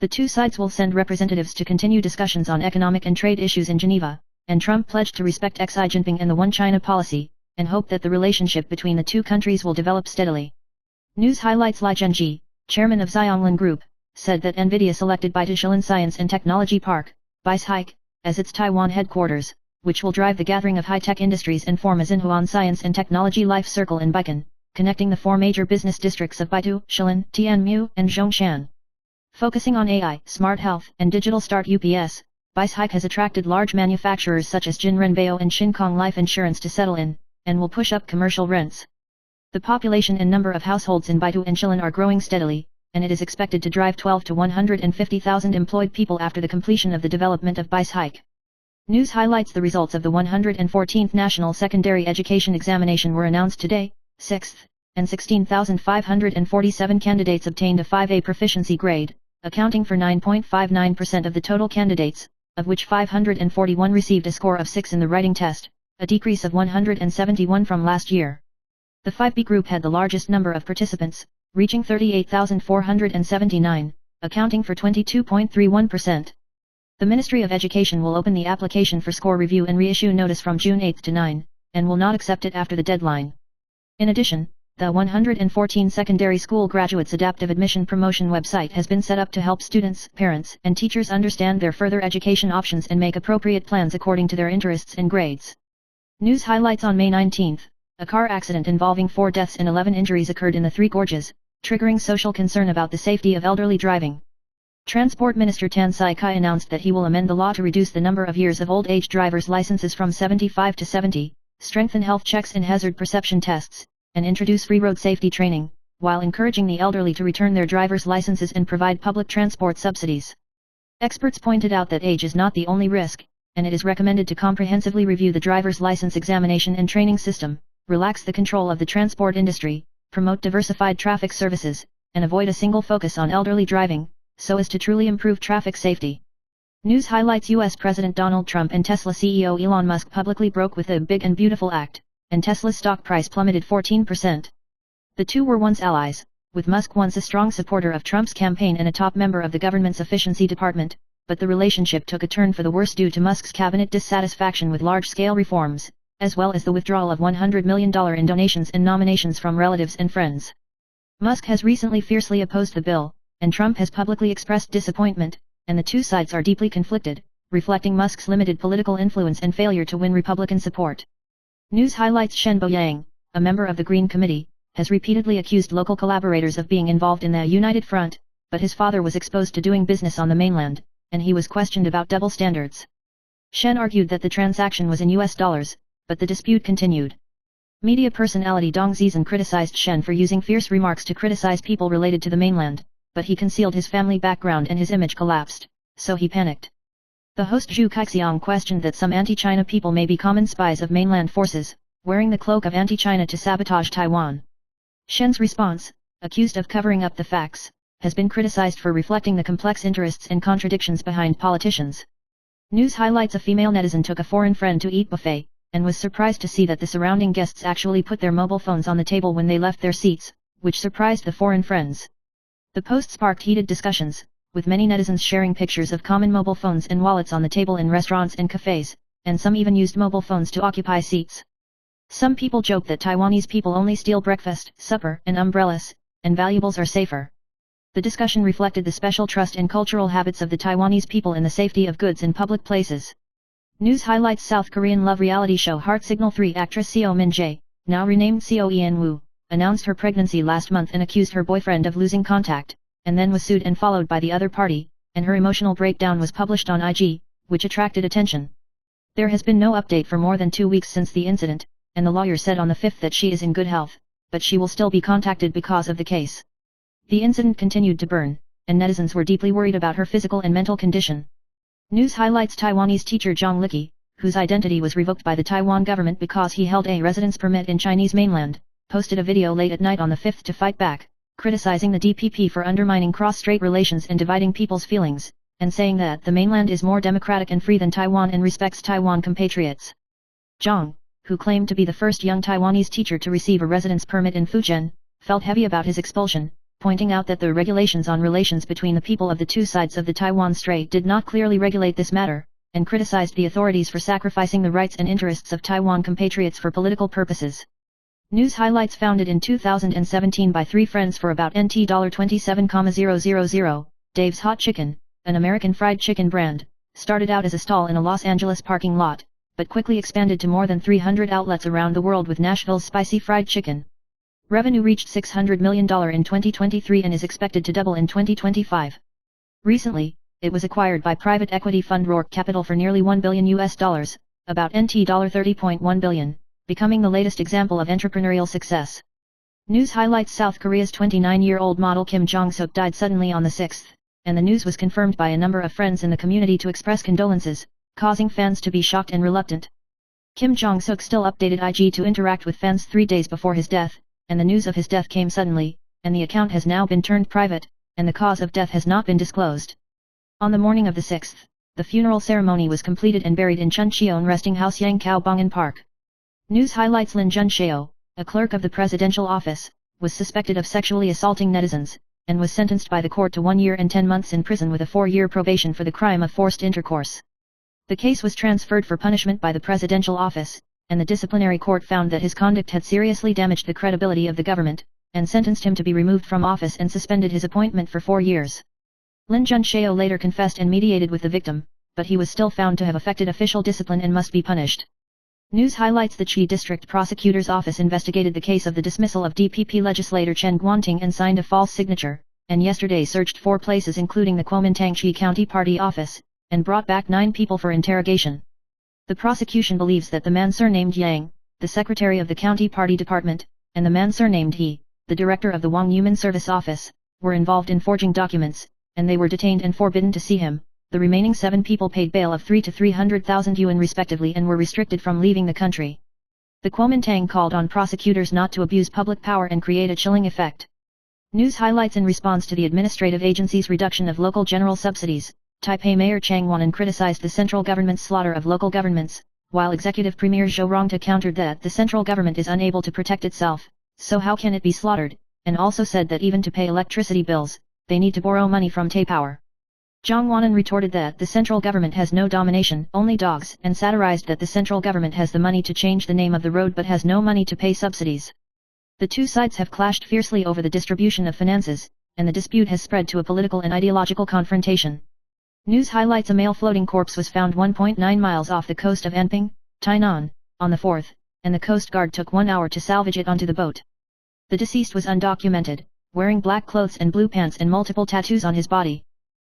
The two sides will send representatives to continue discussions on economic and trade issues in Geneva, and Trump pledged to respect Xi Jinping and the One China policy, and hope that the relationship between the two countries will develop steadily. News highlights: Li Zhenji, chairman of Xianglin Group, said that Nvidia selected Baidu Shilin Science and Technology Park, BISHIK, as its Taiwan headquarters, which will drive the gathering of high-tech industries and form a Xinhuan Science and Technology Life Circle in Baikan, connecting the 4 major business districts of Baidu, Shilin, Tianmu, and Zhongshan. Focusing on AI, smart health, and digital start UPS, BISHIK has attracted large manufacturers such as Jinrenbao and Shinkong Life Insurance to settle in, and will push up commercial rents. The population and number of households in Baidu and Shilin are growing steadily, and it is expected to drive 12 to 150,000 employed people after the completion of the development of BISHIK. News highlights: the results of the 114th National Secondary Education Examination were announced today, 6th, and 16,547 candidates obtained a 5A proficiency grade, accounting for 9.59% of the total candidates, of which 541 received a score of 6 in the writing test, a decrease of 171 from last year. The 5B group had the largest number of participants, reaching 38,479, accounting for 22.31%. The Ministry of Education will open the application for score review and reissue notice from June 8 to 9, and will not accept it after the deadline. In addition, the 114 Secondary School Graduates Adaptive Admission Promotion website has been set up to help students, parents, and teachers understand their further education options and make appropriate plans according to their interests and grades. News highlights on May 19. A car accident involving 4 deaths and 11 injuries occurred in the Three Gorges, triggering social concern about the safety of elderly driving. Transport Minister Tan Sai-kai announced that he will amend the law to reduce the number of years of old-age drivers' licenses from 75 to 70, strengthen health checks and hazard perception tests, and introduce free road safety training, while encouraging the elderly to return their driver's licenses and provide public transport subsidies. Experts pointed out that age is not the only risk, and it is recommended to comprehensively review the driver's license examination and training system, relax the control of the transport industry, promote diversified traffic services, and avoid a single focus on elderly driving, so as to truly improve traffic safety. News highlights: U.S. President Donald Trump and Tesla CEO Elon Musk publicly broke with a big and beautiful act, and Tesla's stock price plummeted 14%. The two were once allies, with Musk once a strong supporter of Trump's campaign and a top member of the government's efficiency department, but the relationship took a turn for the worse due to Musk's cabinet dissatisfaction with large-scale reforms, as well as the withdrawal of $100 million in donations and nominations from relatives and friends. Musk has recently fiercely opposed the bill, and Trump has publicly expressed disappointment, and the two sides are deeply conflicted, reflecting Musk's limited political influence and failure to win Republican support. News highlights: Shen Boyang, a member of the Green Committee, has repeatedly accused local collaborators of being involved in the United Front, but his father was exposed to doing business on the mainland, and he was questioned about double standards. Shen argued that the transaction was in US dollars, but the dispute continued. Media personality Dong Zizan criticized Shen for using fierce remarks to criticize people related to the mainland, but he concealed his family background and his image collapsed, so he panicked. The host Zhu Kaixiang questioned that some anti-China people may be common spies of mainland forces, wearing the cloak of anti-China to sabotage Taiwan. Shen's response, accused of covering up the facts, has been criticized for reflecting the complex interests and contradictions behind politicians. News highlights: a female netizen took a foreign friend to eat buffet, and was surprised to see that the surrounding guests actually put their mobile phones on the table when they left their seats, which surprised the foreign friends. The post sparked heated discussions, with many netizens sharing pictures of common mobile phones and wallets on the table in restaurants and cafes, and some even used mobile phones to occupy seats. Some people joke that Taiwanese people only steal breakfast, supper, and umbrellas, and valuables are safer. The discussion reflected the special trust and cultural habits of the Taiwanese people in the safety of goods in public places. News highlights: South Korean love reality show Heart Signal 3 actress Seo Min-jae, now renamed Seo Eun-woo, announced her pregnancy last month and accused her boyfriend of losing contact, and then was sued and followed by the other party, and her emotional breakdown was published on IG, which attracted attention. There has been no update for more than 2 weeks since the incident, and the lawyer said on the 5th that she is in good health, but she will still be contacted because of the case. The incident continued to burn, and netizens were deeply worried about her physical and mental condition. News highlights: Taiwanese teacher Zhang Liqi, whose identity was revoked by the Taiwan government because he held a residence permit in Chinese mainland, posted a video late at night on the 5th to fight back, criticizing the DPP for undermining cross-strait relations and dividing people's feelings, and saying that the mainland is more democratic and free than Taiwan and respects Taiwan compatriots. Zhang, who claimed to be the first young Taiwanese teacher to receive a residence permit in Fujian, felt heavy about his expulsion, pointing out that the regulations on relations between the people of the two sides of the Taiwan Strait did not clearly regulate this matter, and criticized the authorities for sacrificing the rights and interests of Taiwan compatriots for political purposes. News highlights: founded in 2017 by 3 friends for about NT $27,000, Dave's Hot Chicken, an American fried chicken brand, started out as a stall in a Los Angeles parking lot, but quickly expanded to more than 300 outlets around the world with Nashville's spicy fried chicken. Revenue reached $600 million in 2023 and is expected to double in 2025. Recently, it was acquired by private equity fund Roark Capital for nearly $1 billion, about NT $30.1 billion, becoming the latest example of entrepreneurial success. News highlights: South Korea's 29-year-old model Kim Jong-suk died suddenly on the 6th, and the news was confirmed by a number of friends in the community to express condolences, causing fans to be shocked and reluctant. Kim Jong-suk still updated IG to interact with fans 3 days before his death, and the news of his death came suddenly, and the account has now been turned private, and the cause of death has not been disclosed. On the morning of the 6th, the funeral ceremony was completed and buried in Chuncheon Resting House Yangkao Bongan Park. News highlights: Lin Junsheo, a clerk of the presidential office, was suspected of sexually assaulting netizens, and was sentenced by the court to 1 year and 10 months in prison with a 4-year probation for the crime of forced intercourse. The case was transferred for punishment by the presidential office, and the disciplinary court found that his conduct had seriously damaged the credibility of the government, and sentenced him to be removed from office and suspended his appointment for 4 years. Lin Junxiao later confessed and mediated with the victim, but he was still found to have affected official discipline and must be punished. News highlights: the Chi District Prosecutor's Office investigated the case of the dismissal of DPP legislator Chen Guangting and signed a false signature, and yesterday searched 4 places including the Kuomintang Chi County Party office, and brought back 9 people for interrogation. The prosecution believes that the man surnamed Yang, the secretary of the county party department, and the man surnamed He, the director of the Wang Human Service Office, were involved in forging documents, and they were detained and forbidden to see him. The remaining 7 people paid bail of 3 to 300,000 yuan respectively and were restricted from leaving the country. The Kuomintang called on prosecutors not to abuse public power and create a chilling effect. News highlights: in response to the administrative agency's reduction of local general subsidies, Taipei Mayor Chang Wanren criticized the central government's slaughter of local governments, while Executive Premier Zhou Rongta countered that the central government is unable to protect itself, so how can it be slaughtered, and also said that even to pay electricity bills, they need to borrow money from Taipower. Zhang Wanren retorted that the central government has no domination, only dogs, and satirized that the central government has the money to change the name of the road but has no money to pay subsidies. The two sides have clashed fiercely over the distribution of finances, and the dispute has spread to a political and ideological confrontation. News highlights: a male floating corpse was found 1.9 miles off the coast of Anping, Tainan, on the 4th, and the Coast Guard took 1 hour to salvage it onto the boat. The deceased was undocumented, wearing black clothes and blue pants and multiple tattoos on his body.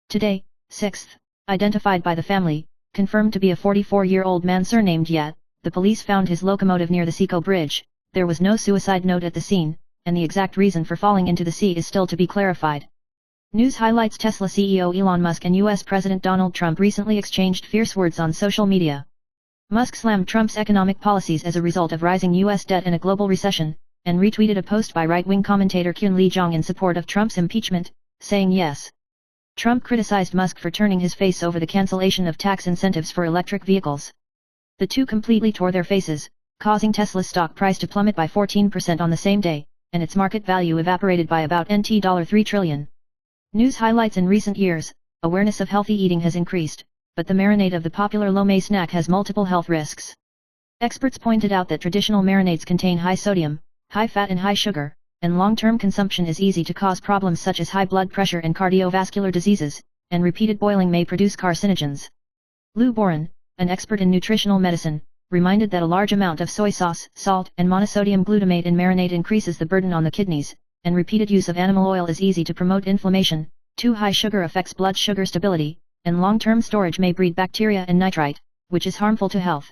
Today, 6th, identified by the family, confirmed to be a 44-year-old man surnamed Yat, the police found his locomotive near the Seco Bridge. There was no suicide note at the scene, and the exact reason for falling into the sea is still to be clarified. News highlights: Tesla CEO Elon Musk and US President Donald Trump recently exchanged fierce words on social media. Musk slammed Trump's economic policies as a result of rising US debt and a global recession, and retweeted a post by right-wing commentator Kyun Lee Jong in support of Trump's impeachment, saying yes. Trump criticized Musk for turning his face over the cancellation of tax incentives for electric vehicles. The two completely tore their faces, causing Tesla's stock price to plummet by 14% on the same day, and its market value evaporated by about $3 trillion. News highlights: in recent years, awareness of healthy eating has increased, but the marinade of the popular lo mein snack has multiple health risks. Experts pointed out that traditional marinades contain high sodium, high fat and high sugar, and long-term consumption is easy to cause problems such as high blood pressure and cardiovascular diseases, and repeated boiling may produce carcinogens. Lou Boren, an expert in nutritional medicine, reminded that a large amount of soy sauce, salt, and monosodium glutamate in marinade increases the burden on the kidneys, and repeated use of animal oil is easy to promote inflammation. Too high sugar affects blood sugar stability, and long-term storage may breed bacteria and nitrite, which is harmful to health.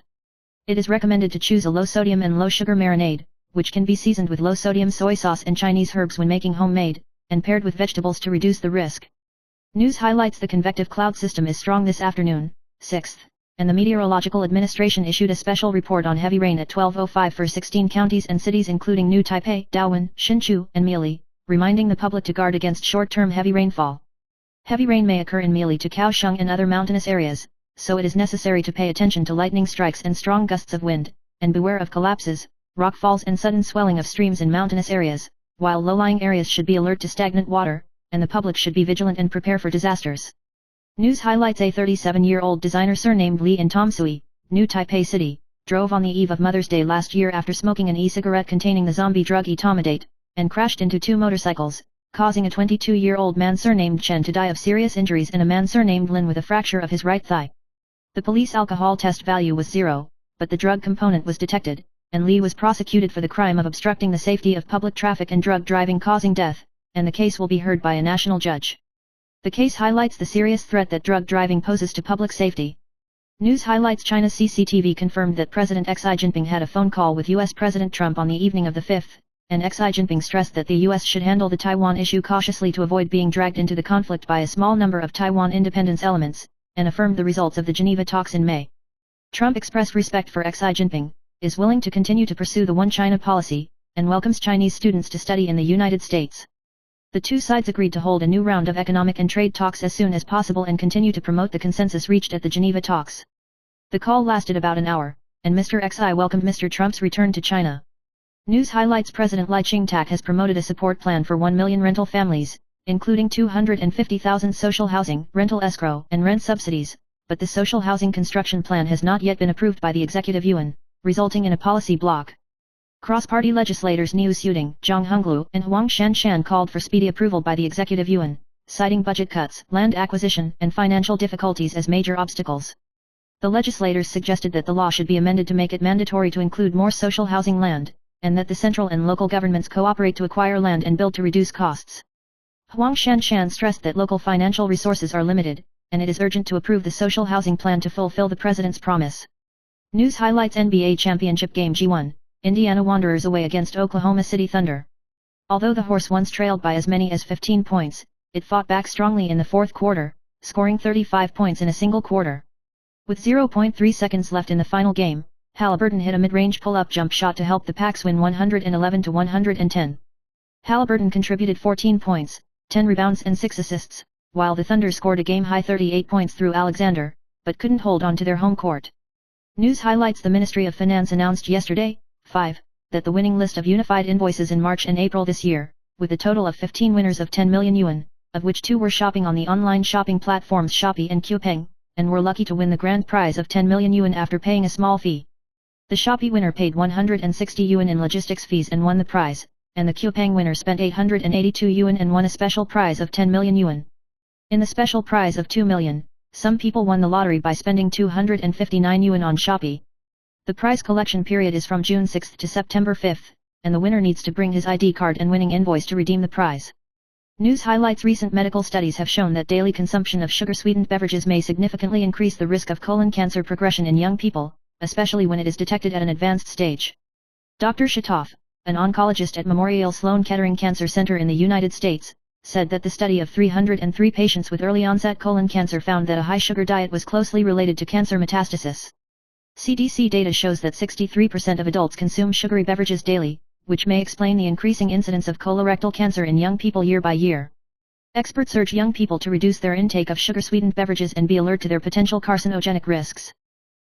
It is recommended to choose a low-sodium and low-sugar marinade, which can be seasoned with low-sodium soy sauce and Chinese herbs when making homemade, and paired with vegetables to reduce the risk. News highlights: the convective cloud system is strong this afternoon, 6th, and the Meteorological Administration issued a special report on heavy rain at 12:05 for 16 counties and cities including New Taipei, Dawen, Hsinchu, and Mieli, reminding the public to guard against short-term heavy rainfall. Heavy rain may occur in Mieli to Kaohsiung and other mountainous areas, so it is necessary to pay attention to lightning strikes and strong gusts of wind, and beware of collapses, rockfalls and sudden swelling of streams in mountainous areas, while low-lying areas should be alert to stagnant water, and the public should be vigilant and prepare for disasters. News highlights: a 37-year-old designer surnamed Li in Tomsui, New Taipei City, drove on the eve of Mother's Day last year after smoking an e-cigarette containing the zombie drug etomidate, and crashed into 2 motorcycles, causing a 22-year-old man surnamed Chen to die of serious injuries and a man surnamed Lin with a fracture of his right thigh. The police alcohol test value was 0, but the drug component was detected, and Li was prosecuted for the crime of obstructing the safety of public traffic and drug driving causing death, and the case will be heard by a national judge. The case highlights the serious threat that drug driving poses to public safety. News highlights: China's CCTV confirmed that President Xi Jinping had a phone call with US President Trump on the evening of the 5th, and Xi Jinping stressed that the US should handle the Taiwan issue cautiously to avoid being dragged into the conflict by a small number of Taiwan independence elements, and affirmed the results of the Geneva talks in May. Trump expressed respect for Xi Jinping, is willing to continue to pursue the One China policy, and welcomes Chinese students to study in the United States. The two sides agreed to hold a new round of economic and trade talks as soon as possible and continue to promote the consensus reached at the Geneva talks. The call lasted about an hour, and Mr. Xi welcomed Mr. Trump's return to China. News highlights: President Lai Ching-tak has promoted a support plan for 1 million rental families, including 250,000 social housing, rental escrow, and rent subsidies, but the social housing construction plan has not yet been approved by the Executive Yuan, resulting in a policy block. Cross-party legislators Niu Xuding, Zhang Honglu, and Huang Shanshan called for speedy approval by the Executive Yuan, citing budget cuts, land acquisition, and financial difficulties as major obstacles. The legislators suggested that the law should be amended to make it mandatory to include more social housing land, and that the central and local governments cooperate to acquire land and build to reduce costs. Huang Shanshan stressed that local financial resources are limited, and it is urgent to approve the social housing plan to fulfill the president's promise. News highlights NBA Championship Game G1, Indiana Wanderers away against Oklahoma City Thunder. Although the Horse once trailed by as many as 15 points, it fought back strongly in the fourth quarter, scoring 35 points in a single quarter. With 0.3 seconds left in the final game, Halliburton hit a mid-range pull-up jump shot to help the Pacs win 111-110. Halliburton contributed 14 points, 10 rebounds and 6 assists, while the Thunder scored a game-high 38 points through Alexander, but couldn't hold on to their home court. News highlights: the Ministry of Finance announced yesterday, 5, that the winning list of unified invoices in March and April this year, with a total of 15 winners of 10 million yuan, of which 2 were shopping on the online shopping platforms Shopee and Qpeng, and were lucky to win the grand prize of 10 million yuan after paying a small fee. The Shopee winner paid 160 yuan in logistics fees and won the prize, and the Qpeng winner spent 882 yuan and won a special prize of 10 million yuan. In the special prize of 2 million, some people won the lottery by spending 259 yuan on Shopee. The prize collection period is from June 6 to September 5, and the winner needs to bring his ID card and winning invoice to redeem the prize. News highlights: recent medical studies have shown that daily consumption of sugar-sweetened beverages may significantly increase the risk of colon cancer progression in young people, especially when it is detected at an advanced stage. Dr. Shatoff, an oncologist at Memorial Sloan Kettering Cancer Center in the United States, said that the study of 303 patients with early-onset colon cancer found that a high-sugar diet was closely related to cancer metastasis. CDC data shows that 63% of adults consume sugary beverages daily, which may explain the increasing incidence of colorectal cancer in young people year by year. Experts urge young people to reduce their intake of sugar-sweetened beverages and be alert to their potential carcinogenic risks.